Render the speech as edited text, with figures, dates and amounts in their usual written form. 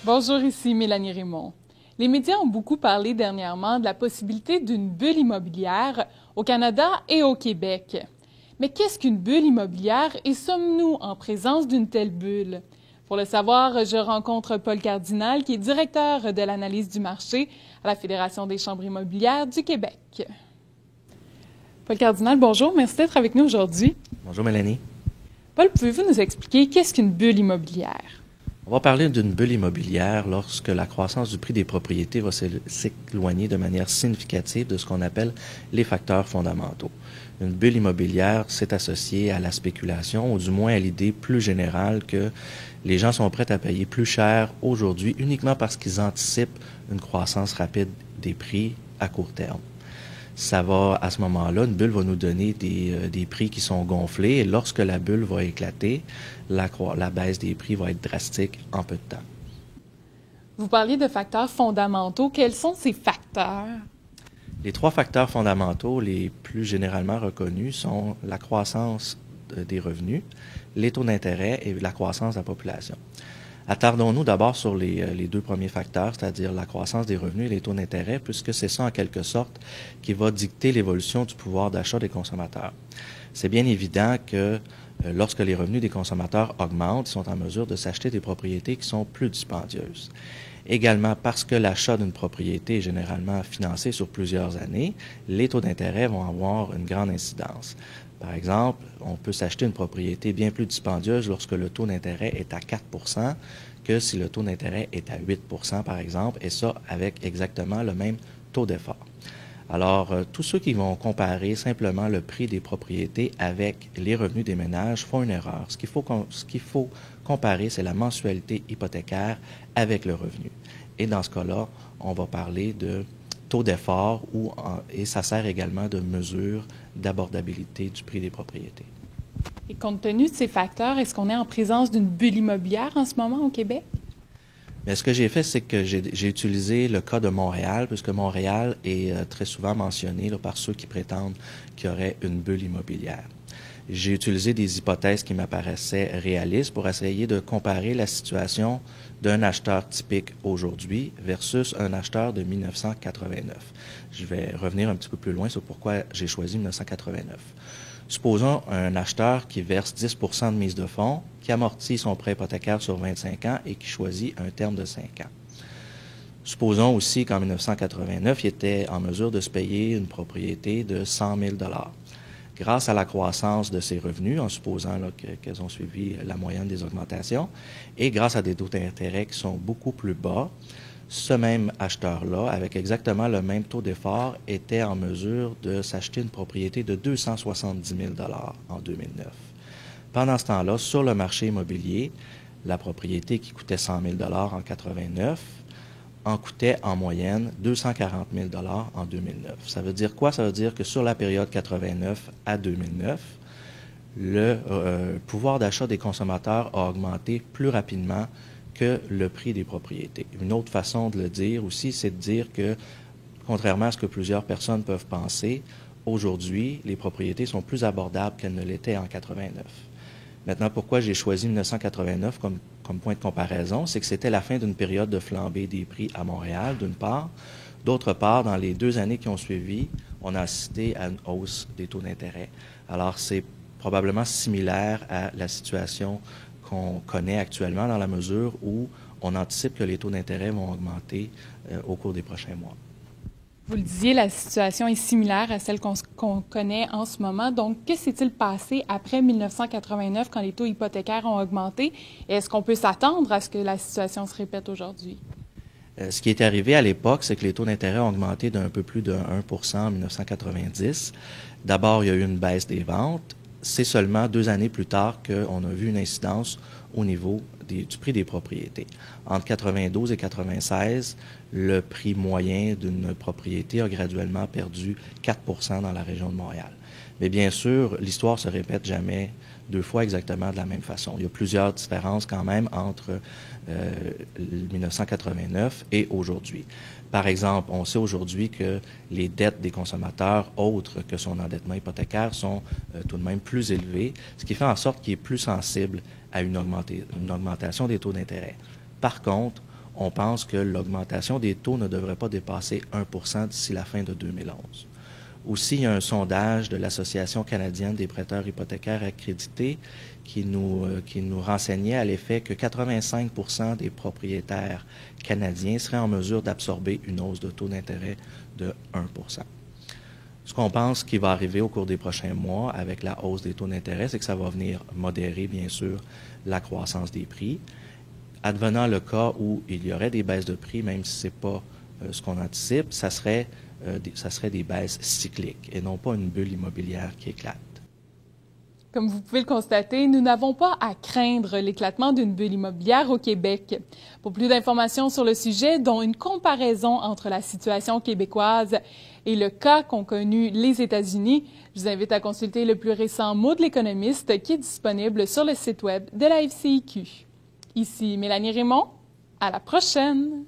Bonjour, ici Mélanie Raymond. Les médias ont beaucoup parlé dernièrement de la possibilité d'une bulle immobilière au Canada et au Québec. Mais qu'est-ce qu'une bulle immobilière et sommes-nous en présence d'une telle bulle? Pour le savoir, je rencontre Paul Cardinal, qui est directeur de l'analyse du marché à la Fédération des chambres immobilières du Québec. Paul Cardinal, bonjour, merci d'être avec nous aujourd'hui. Bonjour Mélanie. Paul, pouvez-vous nous expliquer qu'est-ce qu'une bulle immobilière? On va parler d'une bulle immobilière lorsque la croissance du prix des propriétés va s'éloigner de manière significative de ce qu'on appelle les facteurs fondamentaux. Une bulle immobilière, c'est associé à la spéculation, ou du moins à l'idée plus générale que les gens sont prêts à payer plus cher aujourd'hui uniquement parce qu'ils anticipent une croissance rapide des prix à court terme. Ça va, à ce moment-là, une bulle va nous donner des prix qui sont gonflés et lorsque la bulle va éclater, la baisse des prix va être drastique en peu de temps. Vous parliez de facteurs fondamentaux. Quels sont ces facteurs? Les trois facteurs fondamentaux les plus généralement reconnus sont la croissance des revenus, les taux d'intérêt et la croissance de la population. Attardons-nous d'abord sur les deux premiers facteurs, c'est-à-dire la croissance des revenus et les taux d'intérêt, puisque c'est ça en quelque sorte qui va dicter l'évolution du pouvoir d'achat des consommateurs. C'est bien évident que lorsque les revenus des consommateurs augmentent, ils sont en mesure de s'acheter des propriétés qui sont plus dispendieuses. Également, parce que l'achat d'une propriété est généralement financé sur plusieurs années, les taux d'intérêt vont avoir une grande incidence. Par exemple, on peut s'acheter une propriété bien plus dispendieuse lorsque le taux d'intérêt est à 4 que si le taux d'intérêt est à 8 par exemple, et ça avec exactement le même taux d'effort. Alors, tous ceux qui vont comparer simplement le prix des propriétés avec les revenus des ménages font une erreur. Ce qu'il faut comparer, c'est la mensualité hypothécaire avec le revenu. Et dans ce cas-là, on va parler de taux d'effort et ça sert également de mesure d'abordabilité du prix des propriétés. Et compte tenu de ces facteurs, est-ce qu'on est en présence d'une bulle immobilière en ce moment au Québec? Mais ce que j'ai fait, c'est que j'ai utilisé le cas de Montréal, puisque Montréal est très souvent mentionné par ceux qui prétendent qu'il y aurait une bulle immobilière. J'ai utilisé des hypothèses qui m'apparaissaient réalistes pour essayer de comparer la situation d'un acheteur typique aujourd'hui versus un acheteur de 1989. Je vais revenir un petit peu plus loin sur pourquoi j'ai choisi 1989. Supposons un acheteur qui verse 10 de mise de fonds, qui amortit son prêt hypothécaire sur 25 ans et qui choisit un terme de 5 ans. Supposons aussi qu'en 1989, il était en mesure de se payer une propriété de 100 000 Grâce à la croissance de ses revenus, en supposant qu'elles ont suivi la moyenne des augmentations, et grâce à des taux d'intérêt qui sont beaucoup plus bas, ce même acheteur-là, avec exactement le même taux d'effort, était en mesure de s'acheter une propriété de 270 000 en 2009. Pendant ce temps-là, sur le marché immobilier, la propriété qui coûtait 100 000 en 89 en coûtait en moyenne 240 000 en 2009. Ça veut dire quoi? Ça veut dire que sur la période 89 à 2009, le pouvoir d'achat des consommateurs a augmenté plus rapidement que le prix des propriétés. Une autre façon de le dire aussi, c'est de dire que, contrairement à ce que plusieurs personnes peuvent penser, aujourd'hui, les propriétés sont plus abordables qu'elles ne l'étaient en 89. Maintenant, pourquoi j'ai choisi 1989 comme point de comparaison, c'est que c'était la fin d'une période de flambée des prix à Montréal, d'une part. D'autre part, dans les 2 années qui ont suivi, on a assisté à une hausse des taux d'intérêt. Alors, c'est probablement similaire à la situation qu'on connaît actuellement dans la mesure où on anticipe que les taux d'intérêt vont augmenter au cours des prochains mois. Vous le disiez, la situation est similaire à celle qu'on connaît en ce moment. Donc, que s'est-il passé après 1989 quand les taux hypothécaires ont augmenté? Est-ce qu'on peut s'attendre à ce que la situation se répète aujourd'hui? Ce qui est arrivé à l'époque, c'est que les taux d'intérêt ont augmenté d'un peu plus de 1 en 1990. D'abord, il y a eu une baisse des ventes. C'est seulement 2 années plus tard qu'on a vu une incidence au niveau du prix des propriétés. Entre 92 et 96, le prix moyen d'une propriété a graduellement perdu 4 dans la région de Montréal. Mais bien sûr, l'histoire se répète jamais 2 fois exactement de la même façon. Il y a plusieurs différences quand même entre 1989 et aujourd'hui. Par exemple, on sait aujourd'hui que les dettes des consommateurs, autres que son endettement hypothécaire, sont tout de même plus élevées, ce qui fait en sorte qu'il est plus sensible à une augmentation des taux d'intérêt. Par contre, on pense que l'augmentation des taux ne devrait pas dépasser 1% d'ici la fin de 2011. Aussi, il y a un sondage de l'Association canadienne des prêteurs hypothécaires accrédités qui nous renseignait à l'effet que 85% des propriétaires canadiens seraient en mesure d'absorber une hausse de taux d'intérêt de 1%. Ce qu'on pense qui va arriver au cours des prochains mois avec la hausse des taux d'intérêt, c'est que ça va venir modérer, bien sûr, la croissance des prix. Advenant le cas où il y aurait des baisses de prix, même si ce n'est pas ce qu'on anticipe, ça serait des baisses cycliques et non pas une bulle immobilière qui éclate. Comme vous pouvez le constater, nous n'avons pas à craindre l'éclatement d'une bulle immobilière au Québec. Pour plus d'informations sur le sujet, dont une comparaison entre la situation québécoise et le cas qu'ont connu les États-Unis, je vous invite à consulter le plus récent mot de l'économiste qui est disponible sur le site web de la FCIQ. Ici Mélanie Raymond, à la prochaine!